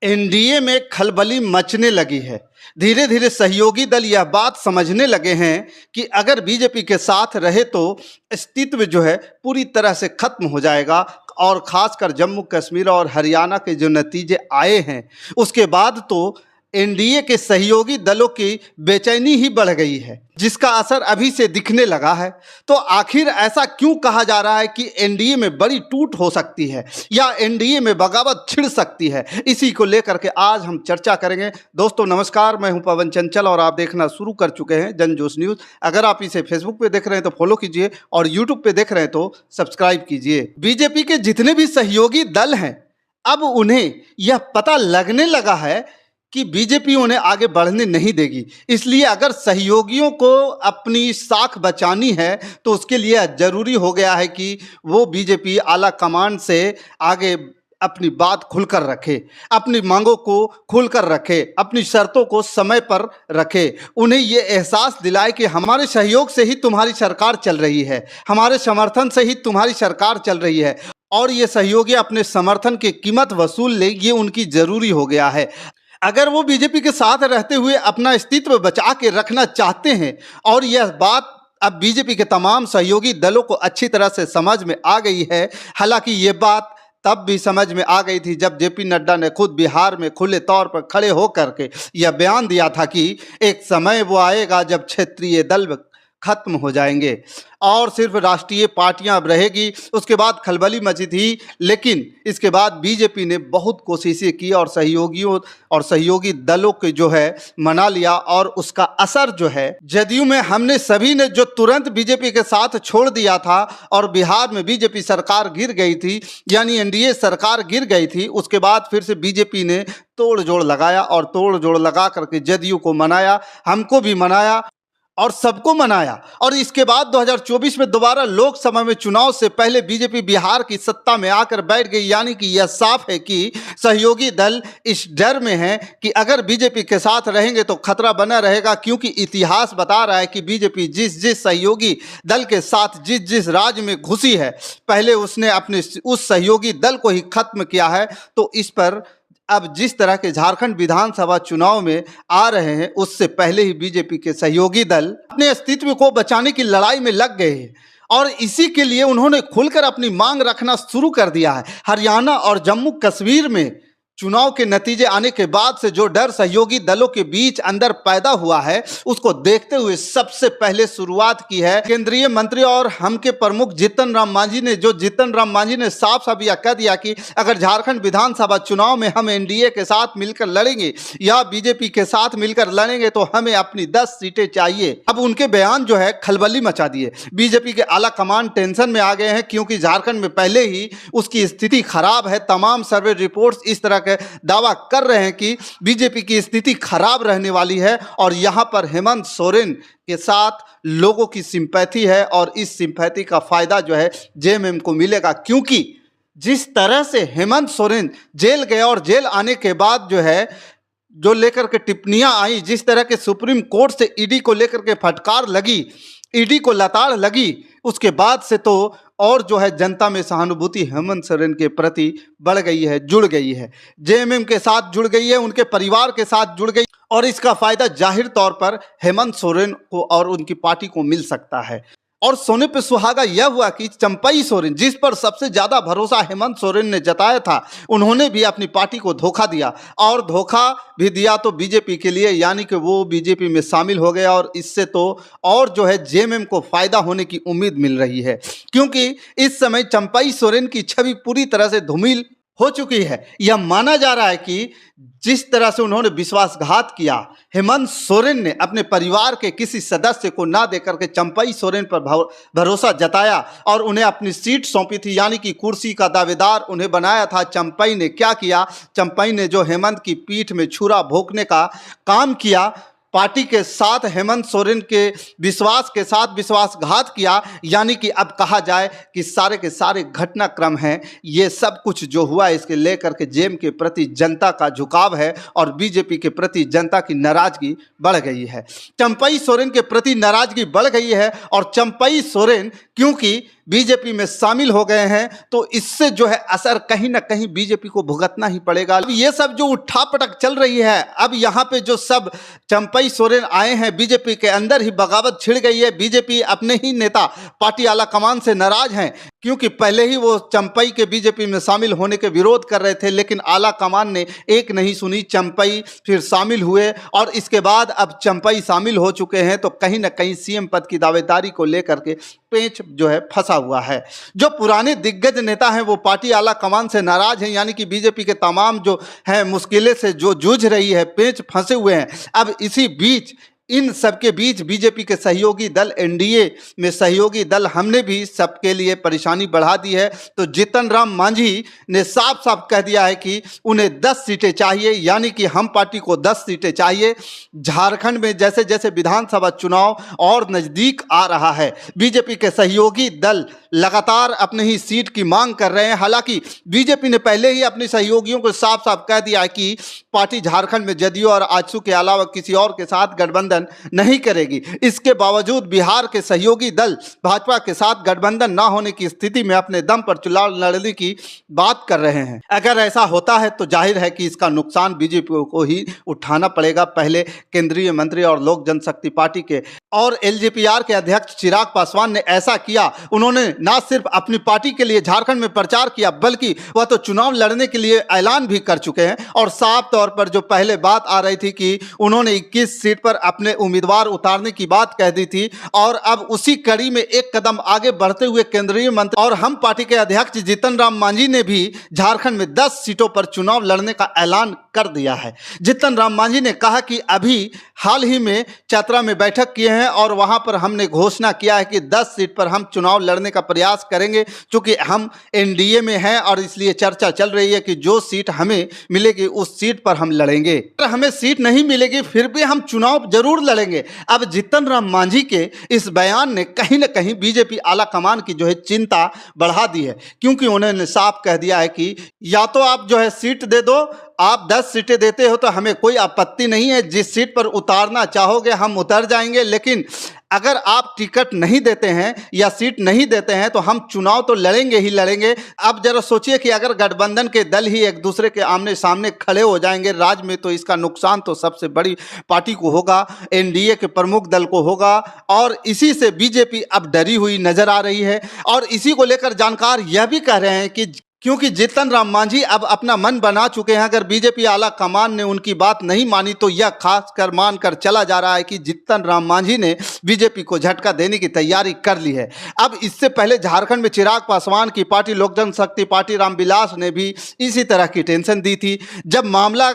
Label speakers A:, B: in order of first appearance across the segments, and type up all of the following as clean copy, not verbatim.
A: NDA में खलबली मचने लगी है। धीरे धीरे सहयोगी दल यह बात समझने लगे हैं कि अगर बीजेपी के साथ रहे तो अस्तित्व जो है पूरी तरह से खत्म हो जाएगा। और खासकर जम्मू कश्मीर और हरियाणा के जो नतीजे आए हैं उसके बाद तो एनडीए के सहयोगी दलों की बेचैनी ही बढ़ गई है, जिसका असर अभी से दिखने लगा है। तो आखिर ऐसा क्यों कहा जा रहा है कि एनडीए में बड़ी टूट हो सकती है या एनडीए में बगावत छिड़ सकती है, इसी को लेकर के आज हम चर्चा करेंगे। दोस्तों नमस्कार, मैं हूं पवन चंचल और आप देखना शुरू कर चुके हैं जनजोश न्यूज़। अगर आप इसे फेसबुक पे देख रहे हैं तो फॉलो कीजिए और यूट्यूब पे देख रहे हैं तो सब्सक्राइब कीजिए। बीजेपी के जितने भी सहयोगी दल हैं, अब उन्हें यह पता लगने लगा है कि बीजेपी उन्हें आगे बढ़ने नहीं देगी। इसलिए अगर सहयोगियों को अपनी साख बचानी है तो उसके लिए जरूरी हो गया है कि वो बीजेपी आला कमान से आगे अपनी बात खुलकर रखे, अपनी मांगों को खुलकर रखे, अपनी शर्तों को समय पर रखे। उन्हें ये एहसास दिलाए कि हमारे सहयोग से ही तुम्हारी सरकार चल रही है, हमारे समर्थन से ही तुम्हारी सरकार चल रही है और ये सहयोगी अपने समर्थन की कीमत वसूल ले, ये उनकी जरूरी हो गया है। अगर वो बीजेपी के साथ रहते हुए अपना अस्तित्व बचा के रखना चाहते हैं और यह बात अब बीजेपी के तमाम सहयोगी दलों को अच्छी तरह से समझ में आ गई है। हालांकि ये बात तब भी समझ में आ गई थी जब जेपी नड्डा ने खुद बिहार में खुले तौर पर खड़े होकर के यह बयान दिया था कि एक समय वो आएगा जब क्षेत्रीय दल खत्म हो जाएंगे और सिर्फ राष्ट्रीय पार्टियां अब रहेगी। उसके बाद खलबली मची थी, लेकिन इसके बाद बीजेपी ने बहुत कोशिशें की और सहयोगियों और सहयोगी दलों के जो है मना लिया और उसका असर जो है जदयू में हमने सभी ने जो तुरंत बीजेपी के साथ छोड़ दिया था और बिहार में बीजेपी सरकार गिर गई थी, यानी एनडीए सरकार गिर गई थी। उसके बाद फिर से बीजेपी ने तोड़ जोड़ लगाया और तोड़ जोड़ लगा करके जदयू को मनाया, हमको भी मनाया और सबको मनाया। और इसके बाद 2024 में दोबारा लोकसभा में चुनाव से पहले बीजेपी बिहार की सत्ता में आकर बैठ गई। यानी कि यह साफ है कि सहयोगी दल इस डर में है कि अगर बीजेपी के साथ रहेंगे तो खतरा बना रहेगा, क्योंकि इतिहास बता रहा है कि बीजेपी जिस जिस सहयोगी दल के साथ जिस जिस राज्य में घुसी है, पहले उसने अपने उस सहयोगी दल को ही खत्म किया है। तो इस पर अब जिस तरह के झारखंड विधानसभा चुनाव में आ रहे हैं, उससे पहले ही बीजेपी के सहयोगी दल अपने अस्तित्व को बचाने की लड़ाई में लग गए हैं और इसी के लिए उन्होंने खुलकर अपनी मांग रखना शुरू कर दिया है। हरियाणा और जम्मू कश्मीर में चुनाव के नतीजे आने के बाद से जो डर सहयोगी दलों के बीच अंदर पैदा हुआ है, उसको देखते हुए सबसे पहले शुरुआत की है केंद्रीय मंत्री और हम के प्रमुख जीतन राम मांझी ने साफ साफ यह कह दिया कि अगर झारखंड विधानसभा चुनाव में हम एनडीए के साथ मिलकर लड़ेंगे या बीजेपी के साथ मिलकर लड़ेंगे तो हमें अपनी 10 सीटें चाहिए। अब उनके बयान जो है खलबली मचा दिए। बीजेपी के आला कमान टेंशन में आ गए हैं, क्योंकि झारखंड में पहले ही उसकी स्थिति खराब है। तमाम सर्वे रिपोर्ट्स इस तरह दावा कर रहे हैं कि बीजेपी की स्थिति खराब रहने वाली है और यहां पर हेमंत सोरेन के साथ लोगों की सिंपैथी है और इस सिंपैथी का फायदा जो है जेएमएम को मिलेगा, क्योंकि जिस तरह से हेमंत सोरेन जेल गए और जेल आने के बाद जो है जो लेकर के टिप्पणियां आई, जिस तरह के सुप्रीम कोर्ट से ईडी को लेकर के फटकार लगी, ईडी को लताड़ लगी, उसके बाद से तो और जो है जनता में सहानुभूति हेमंत सोरेन के प्रति बढ़ गई है, जुड़ गई है, जेएमएम के साथ जुड़ गई है, उनके परिवार के साथ जुड़ गई और इसका फायदा जाहिर तौर पर हेमंत सोरेन को और उनकी पार्टी को मिल सकता है। और सोने पे सुहागा यह हुआ कि चंपई सोरेन, जिस पर सबसे ज्यादा भरोसा हेमंत सोरेन ने जताया था, उन्होंने भी अपनी पार्टी को धोखा दिया और धोखा भी दिया तो बीजेपी के लिए, यानी कि वो बीजेपी में शामिल हो गया और इससे तो और जो है जेएमएम को फायदा होने की उम्मीद मिल रही है, क्योंकि इस समय चंपई सोरेन की छवि पूरी तरह से धूमिल हो चुकी है। यह माना जा रहा है कि जिस तरह से उन्होंने विश्वासघात किया, हेमंत सोरेन ने अपने परिवार के किसी सदस्य को ना देकर के चंपई सोरेन पर भरोसा जताया और उन्हें अपनी सीट सौंपी थी, यानी कि कुर्सी का दावेदार उन्हें बनाया था। चंपई ने क्या किया? चंपई ने जो हेमंत की पीठ में छुरा भोंकने का काम किया, पार्टी के साथ हेमंत सोरेन के विश्वास के साथ विश्वासघात किया। यानी कि अब कहा जाए कि सारे के सारे घटनाक्रम हैं, ये सब कुछ जो हुआ इसके लेकर के जेएम के प्रति जनता का झुकाव है और बीजेपी के प्रति जनता की नाराजगी बढ़ गई है। चंपई सोरेन के प्रति नाराजगी बढ़ गई है और चंपई सोरेन क्योंकि बीजेपी में शामिल हो गए हैं तो इससे जो है असर कहीं ना कहीं बीजेपी को भुगतना ही पड़ेगा। अब ये सब जो उठापटक चल रही है, अब यहाँ पे जो सब चंपई सोरेन आए हैं, बीजेपी के अंदर ही बगावत छिड़ गई है। बीजेपी अपने ही नेता पार्टी आला कमान से नाराज हैं, क्योंकि पहले ही वो चंपई के बीजेपी में शामिल होने के विरोध कर रहे थे, लेकिन आला कमान ने एक नहीं सुनी। चंपई फिर शामिल हुए और इसके बाद अब चंपई शामिल हो चुके हैं, तो कहीं ना कहीं सीएम पद की दावेदारी को लेकर के पेंच जो है फंसा हुआ है। जो पुराने दिग्गज नेता हैं वो पार्टी आला कमान से नाराज हैं, यानी कि बीजेपी के तमाम जो है मुश्किलें से जो जूझ रही है, पेंच फंसे हुए हैं। अब इसी बीच, इन सबके बीच बीजेपी के सहयोगी दल एनडीए में सहयोगी दल हमने भी सबके लिए परेशानी बढ़ा दी है। तो जीतन राम मांझी ने साफ साफ कह दिया है कि उन्हें 10 सीटें चाहिए, यानी कि हम पार्टी को 10 सीटें चाहिए। झारखंड में जैसे जैसे विधानसभा चुनाव और नज़दीक आ रहा है, बीजेपी के सहयोगी दल लगातार अपनी ही सीट की मांग कर रहे हैं। हालांकि बीजेपी ने पहले ही अपने सहयोगियों को साफ साफ कह दिया है कि पार्टी झारखंड में जदयू और आजसू के अलावा किसी और के साथ गठबंधन नहीं करेगी। इसके बावजूद बिहार के सहयोगी दल भाजपा के साथ गठबंधन न होने की स्थिति में अपने दम पर चुनाव लड़ने की बात कर रहे हैं। अगर ऐसा होता है तो जाहिर है कि इसका नुकसान बीजेपी को ही उठाना पड़ेगा। पहले केंद्रीय मंत्री और लोक जनशक्ति पार्टी के और एलजेपीआर के अध्यक्ष चिराग पासवान ने ऐसा किया। उन्होंने न सिर्फ अपनी पार्टी के लिए झारखंड में प्रचार किया, बल्कि वह तो चुनाव लड़ने के लिए ऐलान भी कर चुके हैं। और साफ तौर पर जो पहले बात आ रही थी कि उन्होंने 21 सीट पर अपने उम्मीदवार उतारने की बात कह दी थी, और अब उसी कड़ी में एक कदम आगे बढ़ते हुए केंद्रीय मंत्री और हम पार्टी के अध्यक्ष जीतन राम मांझी ने भी झारखंड में 10 सीटों पर चुनाव लड़ने का ऐलान कर दिया है। जीतन राम मांझी ने कहा कि अभी हाल ही में चतरा में बैठक किए हैं और वहां पर हमने घोषणा किया है कि 10 सीट पर हम चुनाव लड़ने का प्रयास करेंगे। चूंकि हम एनडीए में हैं और इसलिए चर्चा चल रही है कि जो सीट हमें मिलेगी उस सीट पर हम लड़ेंगे। अगर हमें सीट नहीं मिलेगी फिर भी हम चुनाव जरूर लड़ेंगे। अब जीतन राम मांझी के इस बयान ने कहीं ना कहीं बीजेपी आला कमान की जो है चिंता बढ़ा दी है, क्योंकि उन्होंने साफ कह दिया है कि या तो आप जो है सीट दे दो, आप 10 सीटें देते हो तो हमें कोई आपत्ति नहीं है, जिस सीट पर उतारना चाहोगे हम उतर जाएंगे, लेकिन अगर आप टिकट नहीं देते हैं या सीट नहीं देते हैं तो हम चुनाव तो लड़ेंगे ही लड़ेंगे। अब जरा सोचिए कि अगर गठबंधन के दल ही एक दूसरे के आमने सामने खड़े हो जाएंगे राज्य में, तो इसका नुकसान तो सबसे बड़ी पार्टी को होगा, एनडीए के प्रमुख दल को होगा। और इसी से बीजेपी अब डरी हुई नजर आ रही है। और इसी को लेकर जानकार यह भी कह रहे हैं कि क्योंकि जीतन राम मांझी अब अपना मन बना चुके हैं, अगर बीजेपी आला कमान ने उनकी बात नहीं मानी तो यह खास कर मानकर चला जा रहा है कि जीतन राम मांझी ने बीजेपी को झटका देने की तैयारी कर ली है। अब इससे पहले झारखंड में चिराग पासवान की पार्टी लोक जनशक्ति पार्टी रामविलास ने भी इसी तरह की टेंशन दी थी। जब मामला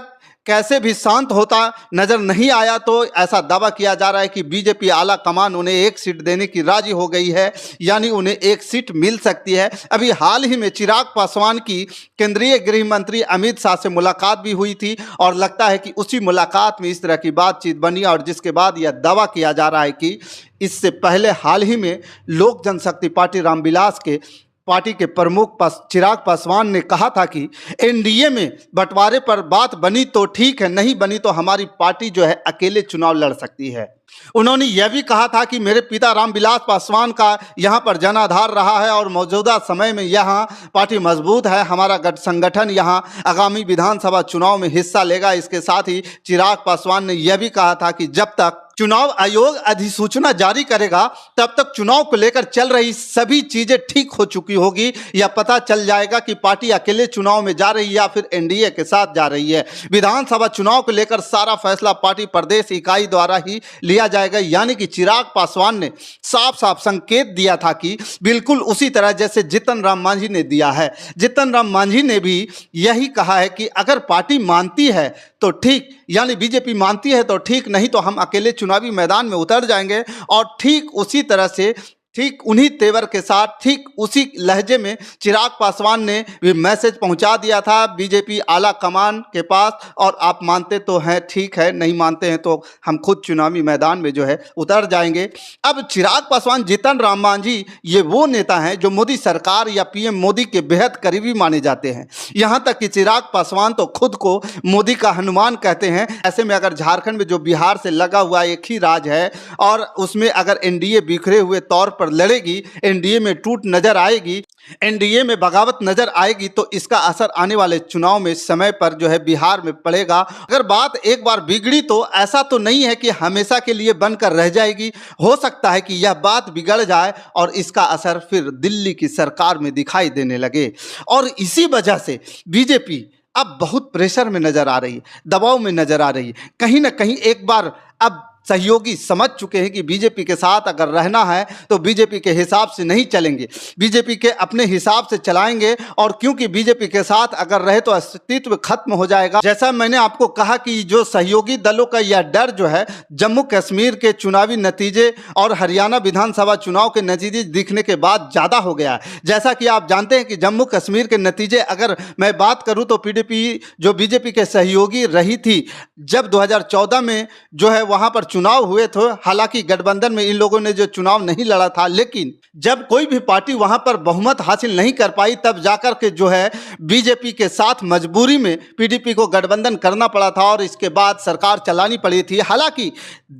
A: कैसे भी शांत होता नजर नहीं आया तो ऐसा दावा किया जा रहा है कि बीजेपी आला कमान उन्हें 1 सीट देने की राजी हो गई है, यानी उन्हें 1 सीट मिल सकती है। अभी हाल ही में चिराग पासवान की केंद्रीय गृह मंत्री अमित शाह से मुलाकात भी हुई थी और लगता है कि उसी मुलाकात में इस तरह की बातचीत बनी, और जिसके बाद यह दावा किया जा रहा है कि इससे पहले हाल ही में लोक जनशक्ति पार्टी रामविलास के पार्टी के प्रमुख चिराग पासवान ने कहा था कि एनडीए में बंटवारे पर बात बनी तो ठीक है, नहीं बनी तो हमारी पार्टी जो है अकेले चुनाव लड़ सकती है। उन्होंने यह भी कहा था कि मेरे पिता रामविलास पासवान का यहाँ पर जनाधार रहा है और मौजूदा समय में यहाँ पार्टी मजबूत है, हमारा संगठन यहाँ आगामी विधानसभा चुनाव में हिस्सा लेगा। इसके साथ ही चिराग पासवान ने यह भी कहा था कि जब तक चुनाव आयोग अधिसूचना जारी करेगा तब तक चुनाव को लेकर चल रही सभी चीजें ठीक हो चुकी होगी, या पता चल जाएगा कि पार्टी अकेले चुनाव में जा रही है या फिर एनडीए के साथ जा रही है। विधानसभा चुनाव को लेकर सारा फैसला पार्टी प्रदेश इकाई द्वारा ही लिया जाएगा। यानी कि चिराग पासवान ने साफ साफ संकेत दिया था कि बिल्कुल उसी तरह जैसे जीतन राम मांझी ने दिया है। जीतन राम मांझी ने भी यही कहा है कि अगर पार्टी मानती है तो ठीक, यानी बीजेपी मानती है तो ठीक, नहीं तो हम अकेले चुनावी मैदान में उतर जाएंगे। और ठीक उसी तरह से, ठीक उन्हीं तेवर के साथ, ठीक उसी लहजे में चिराग पासवान ने भी मैसेज पहुंचा दिया था बीजेपी आला कमान के पास, और आप मानते तो हैं ठीक है, नहीं मानते हैं तो हम खुद चुनावी मैदान में जो है उतर जाएंगे। अब चिराग पासवान, जीतन राम मांझी ये वो नेता हैं जो मोदी सरकार या पीएम मोदी के बेहद करीबी माने जाते हैं। यहाँ तक कि चिराग पासवान तो खुद को मोदी का हनुमान कहते हैं। ऐसे में अगर झारखंड में जो बिहार से लगा हुआ एक ही राज है और उसमें अगर एनडीए बिखरे हुए तौर पर पर लड़ेगी, एनडीए में टूट नजर आएगी, एनडीए में बगावत नजर आएगी, तो इसका असर आने वाले चुनाव में समय पर जो है बिहार में पड़ेगा। अगर बात एक बार बिगड़ी तो ऐसा तो नहीं है कि हमेशा के लिए बनकर रह जाएगी। हो सकता है कि यह बात बिगड़ जाए और इसका असर फिर दिल्ली की सरकार में दिखाई देने लगे। और इसी वजह से बीजेपी अब बहुत प्रेशर में नजर आ रही है, दबाव में नजर आ रही है। कहीं ना कहीं एक बार अब सहयोगी समझ चुके हैं कि बीजेपी के साथ अगर रहना है तो बीजेपी के हिसाब से नहीं चलेंगे, बीजेपी के अपने हिसाब से चलाएंगे। और क्योंकि बीजेपी के साथ अगर रहे तो अस्तित्व खत्म हो जाएगा। जैसा मैंने आपको कहा कि जो सहयोगी दलों का यह डर जो है जम्मू कश्मीर के चुनावी नतीजे और हरियाणा विधानसभा चुनाव के नतीजे दिखने के बाद ज़्यादा हो गया है। जैसा कि आप जानते हैं कि जम्मू कश्मीर के नतीजे अगर मैं बात करूँ तो पीडीपी जो बीजेपी के सहयोगी रही थी, जब 2014 में जो है वहाँ पर चुनाव हुए थे, हालांकि गठबंधन में इन लोगों ने जो चुनाव नहीं लड़ा था, लेकिन जब कोई भी पार्टी वहां पर बहुमत हासिल नहीं कर पाई तब जाकर के जो है बीजेपी के साथ मजबूरी में पीडीपी को गठबंधन करना पड़ा था और इसके बाद सरकार चलानी पड़ी थी। हालांकि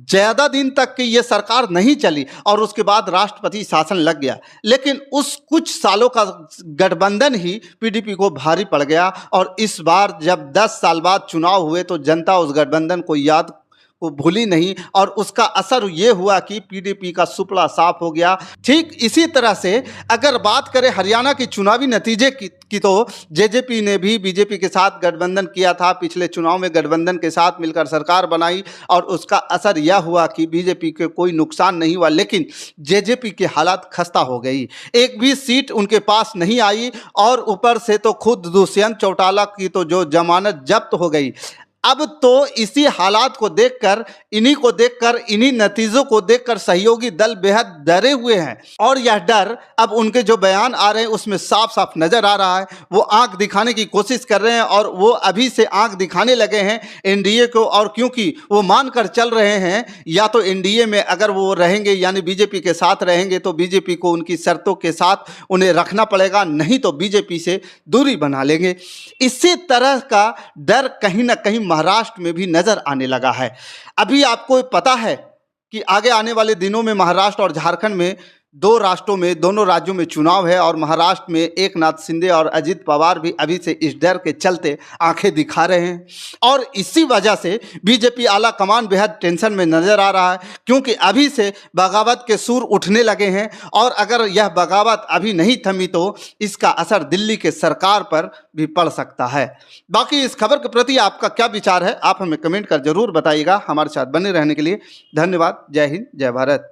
A: ज्यादा दिन तक की ये सरकार नहीं चली और उसके बाद राष्ट्रपति शासन लग गया, लेकिन उस कुछ सालों का गठबंधन ही पीडीपी को भारी पड़ गया। और इस बार जब 10 साल बाद चुनाव हुए तो जनता उस गठबंधन को याद को भूली नहीं और उसका असर ये हुआ कि पीडीपी का सुपड़ा साफ हो गया। ठीक इसी तरह से अगर बात करें हरियाणा की चुनावी नतीजे की तो जेजेपी ने भी बीजेपी के साथ गठबंधन किया था, पिछले चुनाव में गठबंधन के साथ मिलकर सरकार बनाई और उसका असर यह हुआ कि बीजेपी के कोई नुकसान नहीं हुआ, लेकिन जेजेपी की हालत खस्ता हो गई। एक भी सीट उनके पास नहीं आई और ऊपर से तो खुद दुष्यंत चौटाला की तो जो जमानत जब्त हो गई। अब तो इसी हालात को देखकर, इन्हीं नतीजों को देखकर सहयोगी दल बेहद डरे हुए हैं और यह डर अब उनके जो बयान आ रहे हैं उसमें साफ साफ नजर आ रहा है। वो आंख दिखाने की कोशिश कर रहे हैं और वो अभी से आंख दिखाने लगे हैं एनडीए को। और क्योंकि वो मानकर चल रहे हैं या तो एनडीए में अगर वो रहेंगे यानी बीजेपी के साथ रहेंगे तो बीजेपी को उनकी शर्तों के साथ उन्हें रखना पड़ेगा, नहीं तो बीजेपी से दूरी बना लेंगे। इसी तरह का डर कहीं ना कहीं महाराष्ट्र में भी नजर आने लगा है। अभी आपको पता है कि आगे आने वाले दिनों में महाराष्ट्र और झारखंड में दोनों राज्यों में चुनाव है और महाराष्ट्र में एकनाथ शिंदे और अजित पवार भी अभी से इस डर के चलते आंखें दिखा रहे हैं। और इसी वजह से बीजेपी आला कमान बेहद टेंशन में नजर आ रहा है, क्योंकि अभी से बगावत के सुर उठने लगे हैं और अगर यह बगावत अभी नहीं थमी तो इसका असर दिल्ली के सरकार पर भी पड़ सकता है। बाकी इस खबर के प्रति आपका क्या विचार है, आप हमें कमेंट कर जरूर बताइएगा। हमारे साथ बने रहने के लिए धन्यवाद। जय हिंद, जय भारत।